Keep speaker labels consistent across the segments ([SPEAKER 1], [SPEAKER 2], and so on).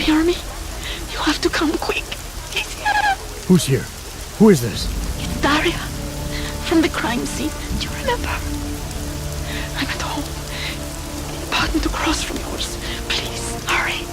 [SPEAKER 1] hear me? You have to come quick. He's here.
[SPEAKER 2] Who's here? Who is this?
[SPEAKER 1] It's Daria. From the crime scene. Do you remember? I'm at home. Apartment across from yours. Please, hurry.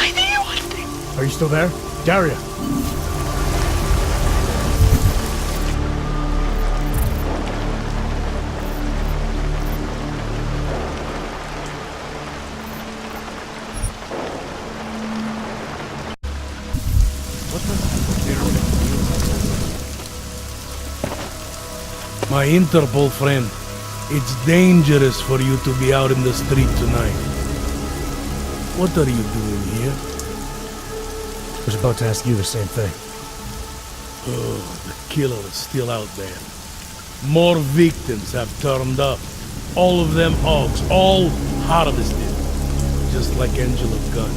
[SPEAKER 1] I need you one thing.
[SPEAKER 2] Are you still there? Daria!
[SPEAKER 3] My Interpol friend, it's dangerous for you to be out in the street tonight. What are you doing here?
[SPEAKER 2] I was about to ask you the same thing.
[SPEAKER 3] Oh, the killer is still out there. More victims have turned up. All of them hogs, all harvested. Just like Angela Gunn.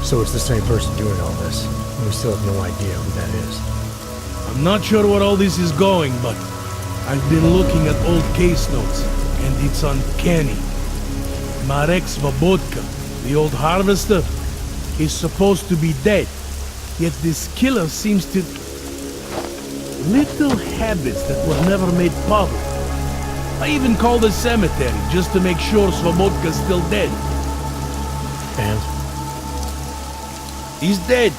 [SPEAKER 2] So it's the same person doing all this, and we still have no idea who that is.
[SPEAKER 3] I'm not sure where all this is going, but I've been looking at old case notes, and it's uncanny. Marek Svobotka, the old harvester, is supposed to be dead, yet this killer seems to... little habits that were never made public. I even called the cemetery just to make sure Svobodka's still dead.
[SPEAKER 2] And?
[SPEAKER 3] He's dead.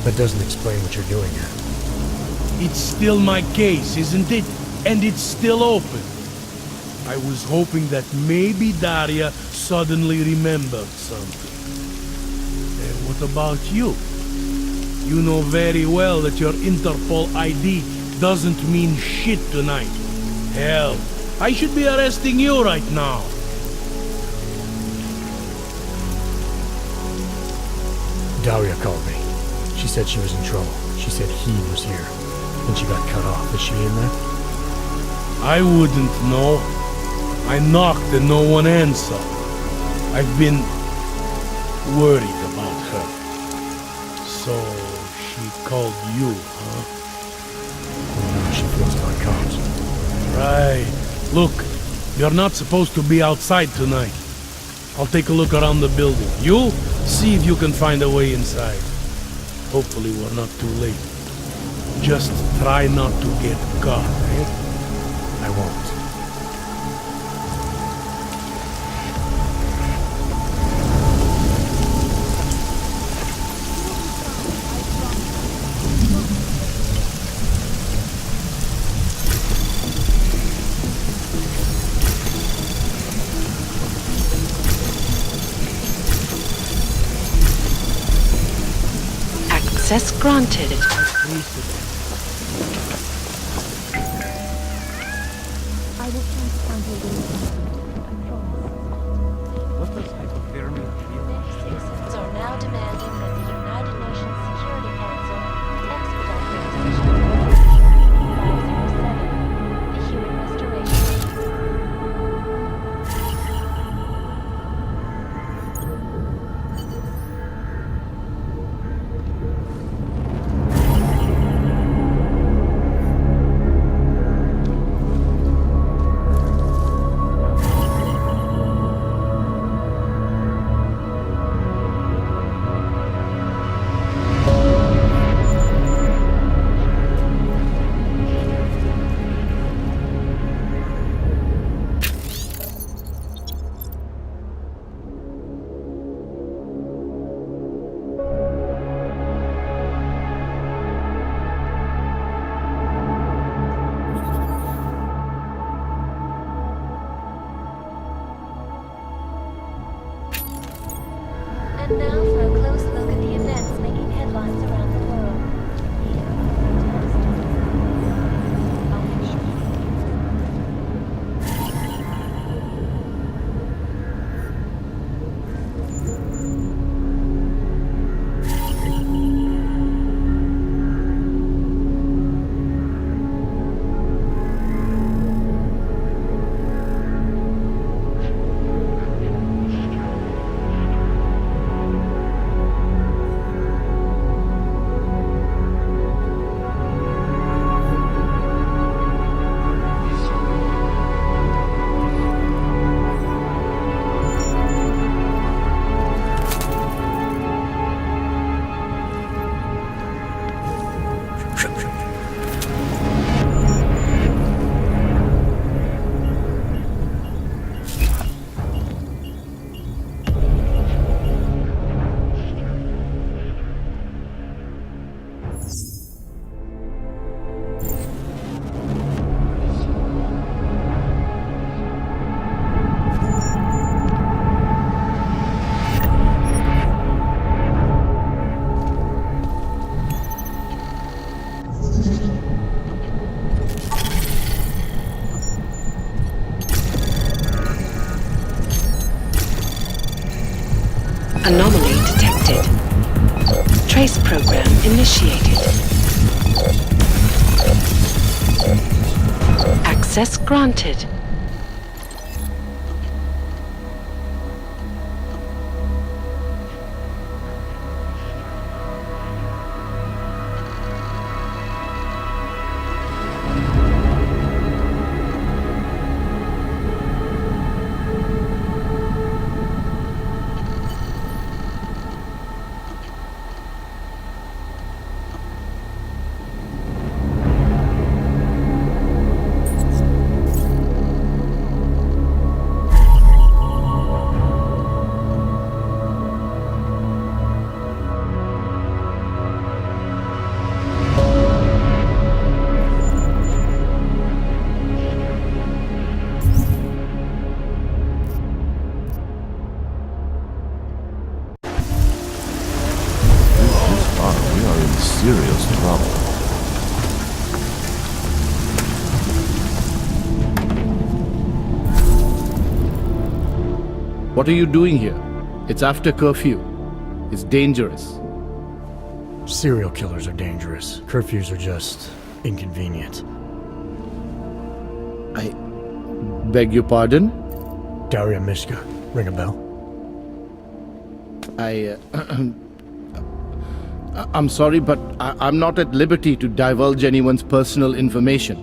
[SPEAKER 2] That doesn't explain what you're doing here.
[SPEAKER 3] It's still my case, isn't it? And it's still open. I was hoping that maybe Daria suddenly remembered something. And what about you? You know very well that your Interpol ID doesn't mean shit tonight. Hell, I should be arresting you right now.
[SPEAKER 2] Daria called me. She said she was in trouble. She said he was here. Then she got cut off. Is she in there?
[SPEAKER 3] I wouldn't know. I knocked and no one answered. I've been worried about her. So she called you, huh?
[SPEAKER 2] Now she feels about cops.
[SPEAKER 3] Right. Look, you're not supposed to be outside tonight. I'll take a look around the building. You see if you can find a way inside. Hopefully we're not too late. Just try not to get caught, eh?
[SPEAKER 2] I won't.
[SPEAKER 1] Access granted.
[SPEAKER 4] I will try to find you a promise.
[SPEAKER 5] What does hypothermia feel?
[SPEAKER 4] Citizens are now demanding that the United Nations Security Council expedite their decision on Resolution 507, the human restoration.
[SPEAKER 6] Anomaly detected. Trace program initiated. Access granted.
[SPEAKER 7] Serious trouble.
[SPEAKER 8] What are you doing here? It's after curfew. It's dangerous.
[SPEAKER 2] Serial killers are dangerous. Curfews are just inconvenient.
[SPEAKER 8] I beg your pardon?
[SPEAKER 2] Daria Mishka. Ring a bell?
[SPEAKER 8] I'm sorry, but I'm not at liberty to divulge anyone's personal information.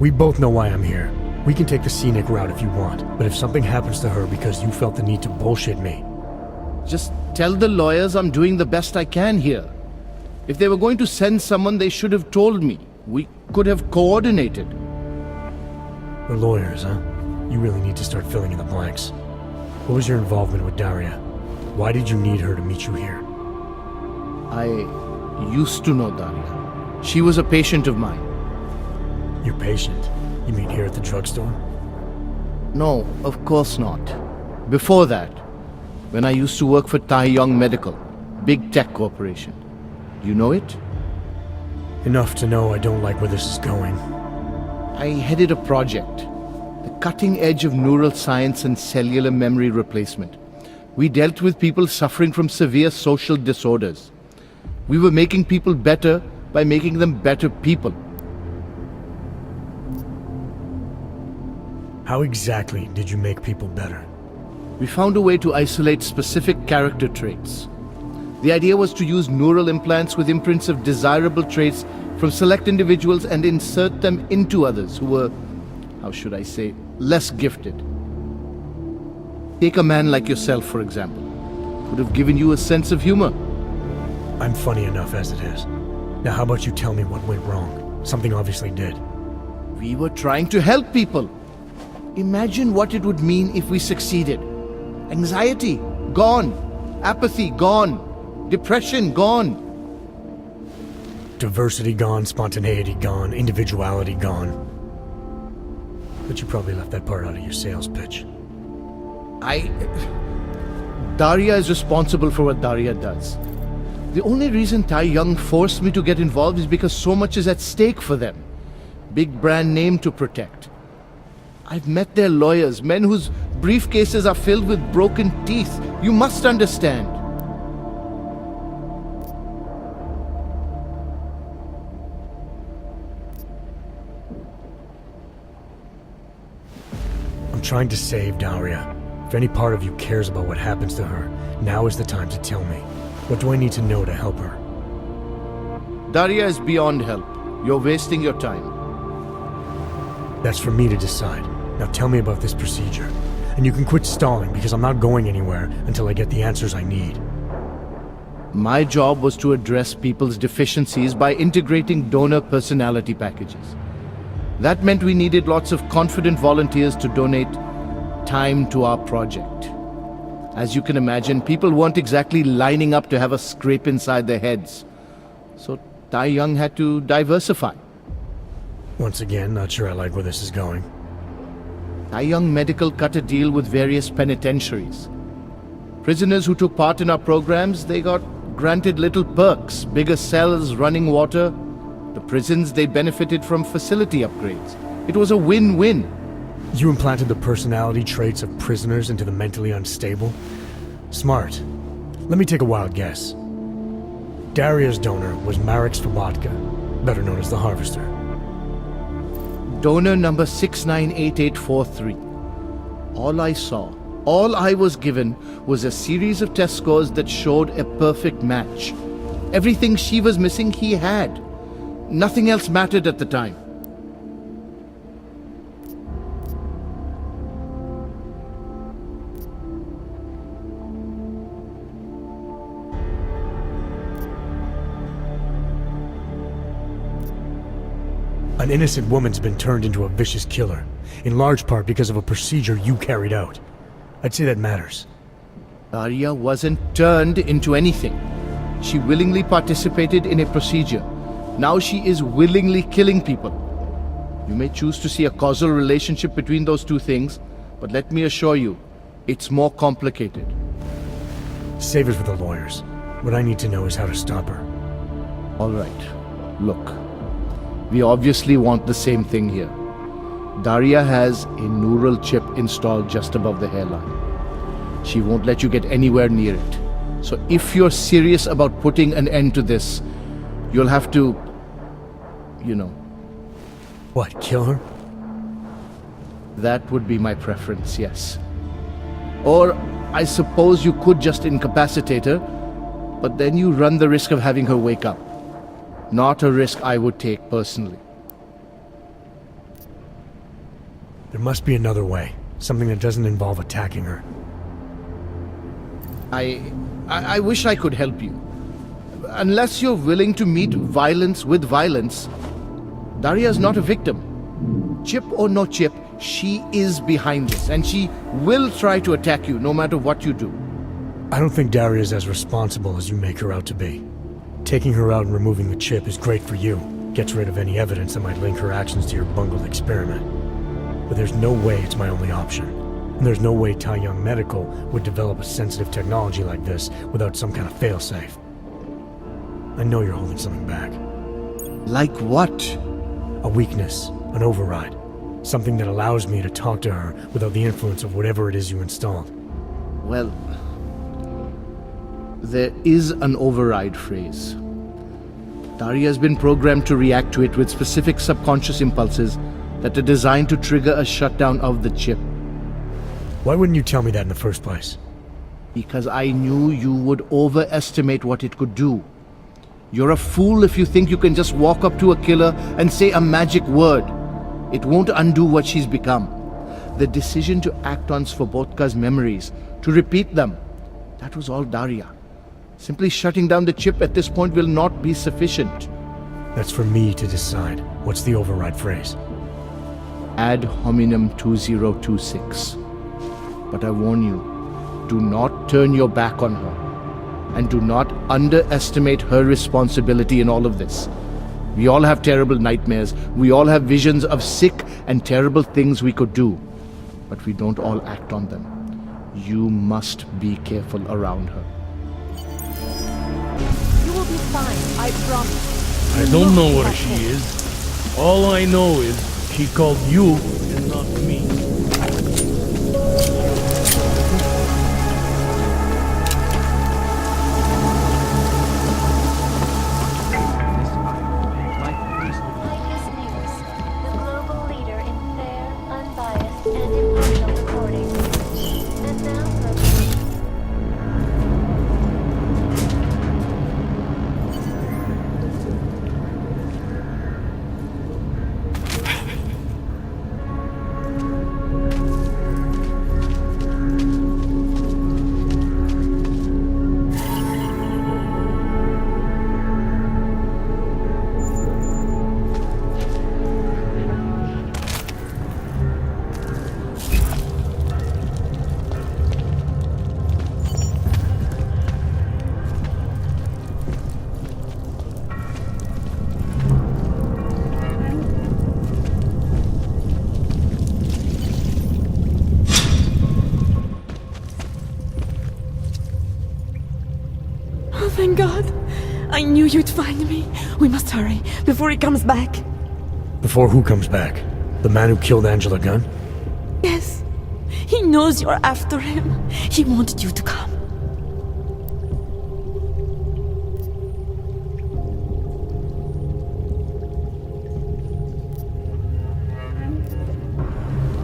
[SPEAKER 2] We both know why I'm here. We can take the scenic route if you want, but if something happens to her because you felt the need to bullshit me...
[SPEAKER 8] Just tell the lawyers I'm doing the best I can here. If they were going to send someone, they should have told me. We could have coordinated.
[SPEAKER 2] We're lawyers, huh? You really need to start filling in the blanks. What was your involvement with Daria? Why did you need her to meet you here?
[SPEAKER 8] I used to know Daria. She was a patient of mine.
[SPEAKER 2] Your patient? You mean here at the drugstore?
[SPEAKER 8] No, of course not. Before that, when I used to work for Taeyong Medical, big tech corporation. You know it?
[SPEAKER 2] Enough to know I don't like where this is going.
[SPEAKER 8] I headed a project, the cutting edge of neural science and cellular memory replacement. We dealt with people suffering from severe social disorders. We were making people better by making them better people.
[SPEAKER 2] How exactly did you make people better?
[SPEAKER 8] We found a way to isolate specific character traits. The idea was to use neural implants with imprints of desirable traits from select individuals and insert them into others who were, how should I say, less gifted. Take a man like yourself, for example. Would have given you a sense of humor.
[SPEAKER 2] I'm funny enough as it is. Now how about you tell me what went wrong? Something obviously did.
[SPEAKER 8] We were trying to help people. Imagine what it would mean if we succeeded. Anxiety, gone. Apathy, gone. Depression, gone.
[SPEAKER 2] Diversity gone, spontaneity gone, individuality gone. But you probably left that part out of your sales pitch.
[SPEAKER 8] Daria is responsible for what Daria does. The only reason Taeyong forced me to get involved is because so much is at stake for them. Big brand name to protect. I've met their lawyers, men whose briefcases are filled with broken teeth. You must understand.
[SPEAKER 2] I'm trying to save Daria. If any part of you cares about what happens to her, now is the time to tell me. What do I need to know to help her?
[SPEAKER 8] Daria is beyond help. You're wasting your time.
[SPEAKER 2] That's for me to decide. Now tell me about this procedure. And you can quit stalling, because I'm not going anywhere until I get the answers I need.
[SPEAKER 8] My job was to address people's deficiencies by integrating donor personality packages. That meant we needed lots of confident volunteers to donate time to our project. As you can imagine, people weren't exactly lining up to have a scrape inside their heads. So Taeyong had to diversify.
[SPEAKER 2] Once again, not sure I like where this is going.
[SPEAKER 8] Taeyong Medical cut a deal with various penitentiaries. Prisoners who took part in our programs, they got granted little perks, bigger cells, running water. The prisons, they benefited from facility upgrades. It was a win-win.
[SPEAKER 2] You implanted the personality traits of prisoners into the mentally unstable? Smart. Let me take a wild guess. Daria's donor was Marek Svobotka, better known as the Harvester.
[SPEAKER 8] Donor number 698843. All I saw, all I was given was a series of test scores that showed a perfect match. Everything she was missing, he had. Nothing else mattered at the time.
[SPEAKER 2] An innocent woman's been turned into a vicious killer, in large part because of a procedure you carried out. I'd say that matters.
[SPEAKER 8] Daria wasn't turned into anything. She willingly participated in a procedure. Now she is willingly killing people. You may choose to see a causal relationship between those two things, but let me assure you, it's more complicated.
[SPEAKER 2] Save it for the lawyers. What I need to know is how to stop her.
[SPEAKER 8] All right. Look. We obviously want the same thing here. Daria has a neural chip installed just above the hairline. She won't let you get anywhere near it. So if you're serious about putting an end to this, you'll have to, you know.
[SPEAKER 2] What, kill her?
[SPEAKER 8] That would be my preference, yes. Or I suppose you could just incapacitate her, but then you run the risk of having her wake up. Not a risk I would take personally.
[SPEAKER 2] There must be another way. Something that doesn't involve attacking her.
[SPEAKER 8] I wish I could help you. Unless you're willing to meet violence with violence, Daria's not a victim. Chip or no chip, she is behind this, and she will try to attack you no matter what you do.
[SPEAKER 2] I don't think Daria's as responsible as you make her out to be. Taking her out and removing the chip is great for you. Gets rid of any evidence that might link her actions to your bungled experiment. But there's no way it's my only option. And there's no way Tai Young Medical would develop a sensitive technology like this without some kind of failsafe. I know you're holding something back.
[SPEAKER 8] Like what?
[SPEAKER 2] A weakness, an override. Something that allows me to talk to her without the influence of whatever it is you installed.
[SPEAKER 8] Well, there is an override phrase. Daria has been programmed to react to it with specific subconscious impulses that are designed to trigger a shutdown of the chip.
[SPEAKER 2] Why wouldn't you tell me that in the first place?
[SPEAKER 8] Because I knew you would overestimate what it could do. You're a fool if you think you can just walk up to a killer and say a magic word. It won't undo what she's become. The decision to act on Svobodka's memories, to repeat them, that was all Daria. Simply shutting down the chip at this point will not be sufficient.
[SPEAKER 2] That's for me to decide. What's the override phrase?
[SPEAKER 8] Ad hominem 2026. But I warn you, do not turn your back on her. And do not underestimate her responsibility in all of this. We all have terrible nightmares. We all have visions of sick and terrible things we could do. But we don't all act on them. You must be careful around her.
[SPEAKER 7] You will be fine, I promise.
[SPEAKER 3] I don't know where she is. All I know is she called you and not me.
[SPEAKER 4] Icus News, the global leader in fair, unbiased, and impartial reporting. And now for
[SPEAKER 1] I knew you'd find me. We must hurry before he comes back.
[SPEAKER 2] Before who comes back? The man who killed Angela Gunn?
[SPEAKER 1] Yes. He knows you're after him. He wanted you to come.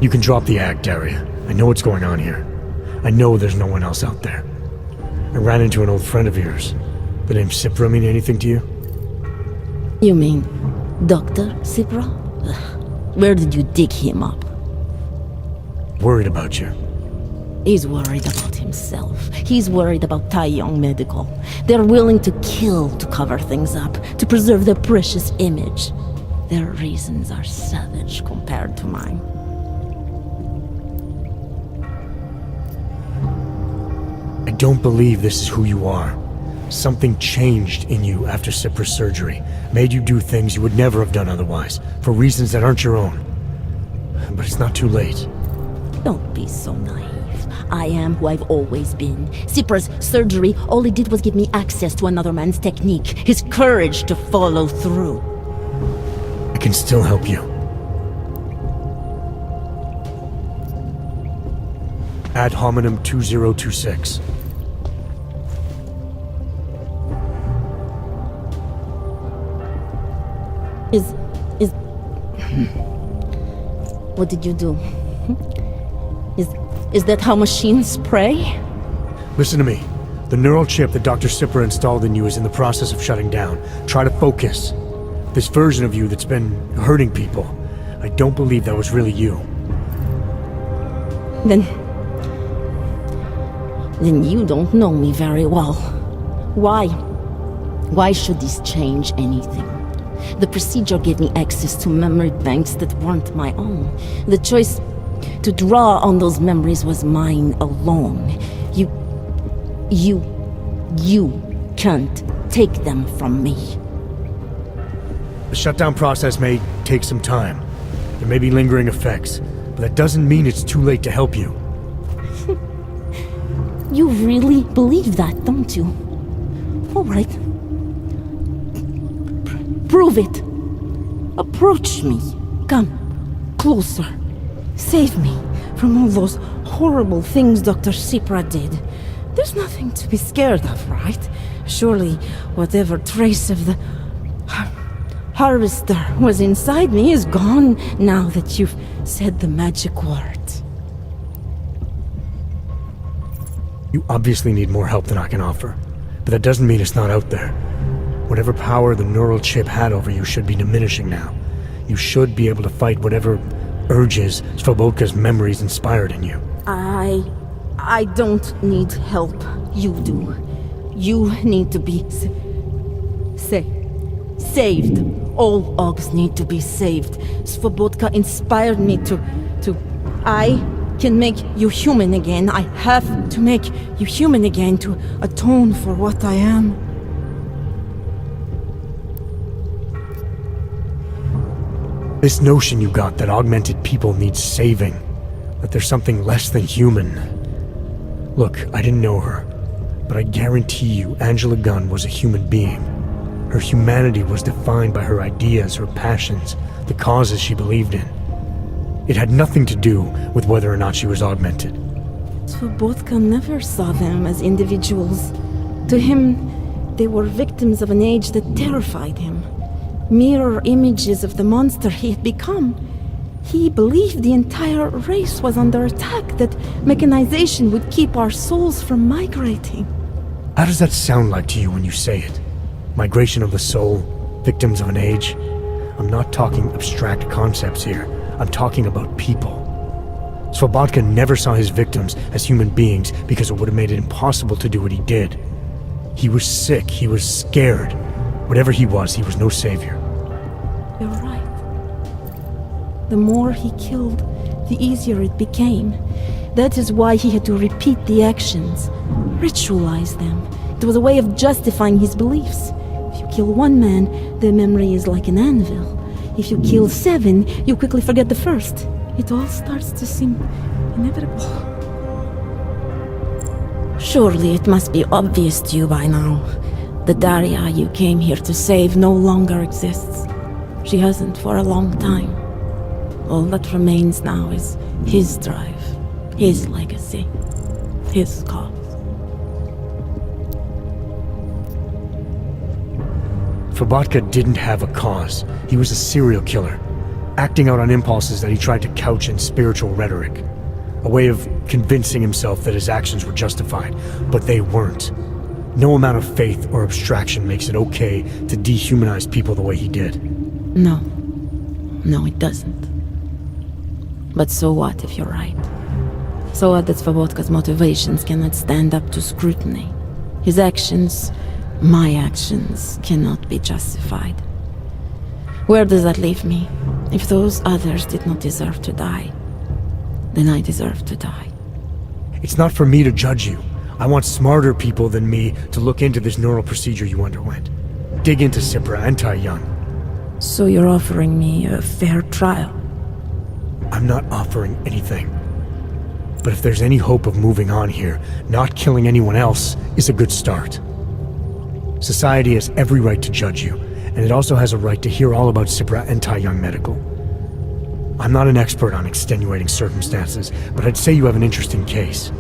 [SPEAKER 2] You can drop the act, Daria. I know what's going on here. I know there's no one else out there. I ran into an old friend of yours. The name Cipra mean anything to you?
[SPEAKER 9] You mean Dr. Cipra? Where did you dig him up?
[SPEAKER 2] Worried about you.
[SPEAKER 9] He's worried about himself. He's worried about Tai Yong Medical. They're willing to kill to cover things up, to preserve their precious image. Their reasons are savage compared to mine.
[SPEAKER 2] I don't believe this is who you are. Something changed in you after Cipra's surgery, made you do things you would never have done otherwise, for reasons that aren't your own. But it's not too late.
[SPEAKER 9] Don't be so naive. I am who I've always been. Cipra's surgery, all it did was give me access to another man's technique, his courage to follow through.
[SPEAKER 2] I can still help you. Ad hominem 2026.
[SPEAKER 9] What did you do? Is that how machines pray?
[SPEAKER 2] Listen to me. The neural chip that Dr. Cipra installed in you is in the process of shutting down. Try to focus. This version of you that's been hurting people, I don't believe that was really you.
[SPEAKER 9] Then you don't know me very well. Why? Why should this change anything? The procedure gave me access to memory banks that weren't my own. The choice to draw on those memories was mine alone. You can't take them from me.
[SPEAKER 2] The shutdown process may take some time. There may be lingering effects, but that doesn't mean it's too late to help you.
[SPEAKER 9] You really believe that, don't you? All right. Prove it. Approach me. Come. Closer. Save me from all those horrible things Dr. Cipra did. There's nothing to be scared of, right? Surely whatever trace of the harvester was inside me is gone now that you've said the magic word.
[SPEAKER 2] You obviously need more help than I can offer, but that doesn't mean it's not out there. Whatever power the neural chip had over you should be diminishing now. You should be able to fight whatever urges Svobodka's memories inspired in you.
[SPEAKER 9] I don't need help. You do. You need to be saved. All Ogs need to be saved. Svobodka inspired me to... I can make you human again. I have to make you human again to atone for what I am.
[SPEAKER 2] This notion you got that augmented people need saving, that there's something less than human. Look, I didn't know her, but I guarantee you Angela Gunn was a human being. Her humanity was defined by her ideas, her passions, the causes she believed in. It had nothing to do with whether or not she was augmented.
[SPEAKER 9] Svobodka never saw them as individuals. To him, they were victims of an age that terrified him. Mirror images of the monster he had become. He believed the entire race was under attack, that mechanization would keep our souls from migrating.
[SPEAKER 2] How does that sound like to you when you say it? Migration of the soul, victims of an age? I'm not talking abstract concepts here. I'm talking about people. Svobodka never saw his victims as human beings because it would have made it impossible to do what he did. He was sick, he was scared. Whatever he was no savior.
[SPEAKER 9] You're right. The more he killed, the easier it became. That is why he had to repeat the actions, ritualize them. It was a way of justifying his beliefs. If you kill one man, the memory is like an anvil. If you kill 7, you quickly forget the first. It all starts to seem inevitable. Surely it must be obvious to you by now. The Daria you came here to save no longer exists. She hasn't for a long time. All that remains now is his drive, his legacy, his cause.
[SPEAKER 2] Fabatka didn't have a cause. He was a serial killer, acting out on impulses that he tried to couch in spiritual rhetoric. A way of convincing himself that his actions were justified, but they weren't. No amount of faith or abstraction makes it okay to dehumanize people the way he did.
[SPEAKER 9] No. No, it doesn't. But so what if you're right? So what that Svobodka's motivations cannot stand up to scrutiny? His actions, my actions, cannot be justified. Where does that leave me? If those others did not deserve to die, then I deserve to die.
[SPEAKER 2] It's not for me to judge you. I want smarter people than me to look into this neural procedure you underwent. Dig into Sipra and Tai Young.
[SPEAKER 9] So you're offering me a fair trial?
[SPEAKER 2] I'm not offering anything. But if there's any hope of moving on here, not killing anyone else is a good start. Society has every right to judge you, and it also has a right to hear all about Sipra and Tai Young Medical. I'm not an expert on extenuating circumstances, but I'd say you have an interesting case.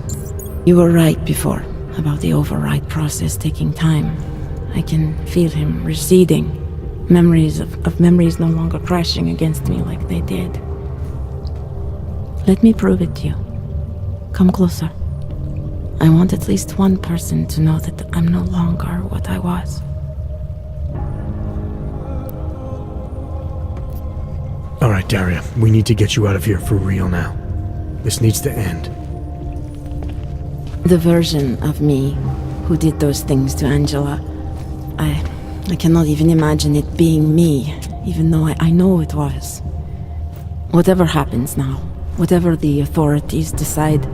[SPEAKER 9] You were right before, about the override process taking time. I can feel him receding. Memories of memories no longer crashing against me like they did. Let me prove it to you. Come closer. I want at least one person to know that I'm no longer what I was.
[SPEAKER 2] All right, Daria, we need to get you out of here for real now. This needs to end.
[SPEAKER 9] The version of me who did those things to Angela, I cannot even imagine it being me, even though I know it was. Whatever happens now, whatever the authorities decide,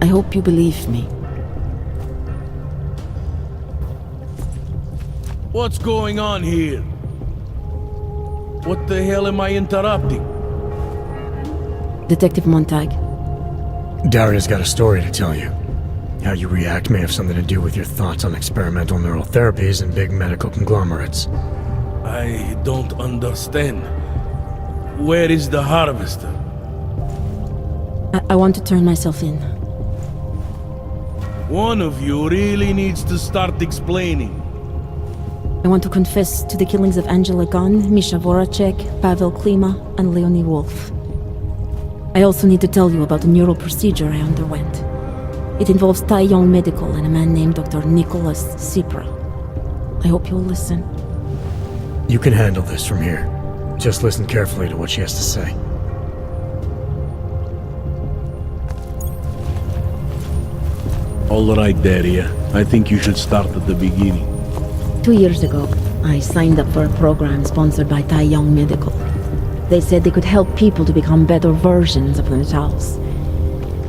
[SPEAKER 9] I hope you believe me.
[SPEAKER 3] What's going on here? What the hell am I interrupting?
[SPEAKER 9] Detective Montag.
[SPEAKER 2] Daria's got a story to tell you. How you react may have something to do with your thoughts on experimental neural therapies and big medical conglomerates.
[SPEAKER 3] I don't understand. Where is the harvester?
[SPEAKER 9] I want to turn myself in.
[SPEAKER 3] One of you really needs to start explaining.
[SPEAKER 9] I want to confess to the killings of Angela Gunn, Misha Voracek, Pavel Klima, and Leonie Wolf. I also need to tell you about the neural procedure I underwent. It involves Tai Young Medical and a man named Dr. Nicholas Sipra. I hope you'll listen.
[SPEAKER 2] You can handle this from here. Just listen carefully to what she has to say.
[SPEAKER 3] All right, Daria. I think you should start at the beginning.
[SPEAKER 9] 2 years ago, I signed up for a program sponsored by Tai Young Medical. They said they could help people to become better versions of themselves.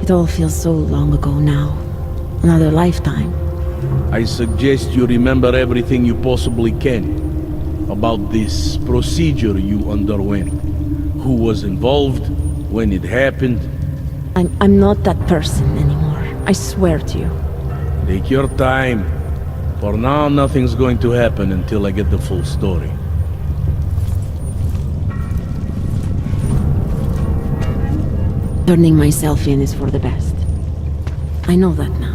[SPEAKER 9] It all feels so long ago now. Another lifetime.
[SPEAKER 3] I suggest you remember everything you possibly can about this procedure you underwent. Who was involved, when it happened.
[SPEAKER 9] I'm not that person anymore. I swear to you.
[SPEAKER 3] Take your time. For now, nothing's going to happen until I get the full story.
[SPEAKER 9] Turning myself in is for the best. I know that now.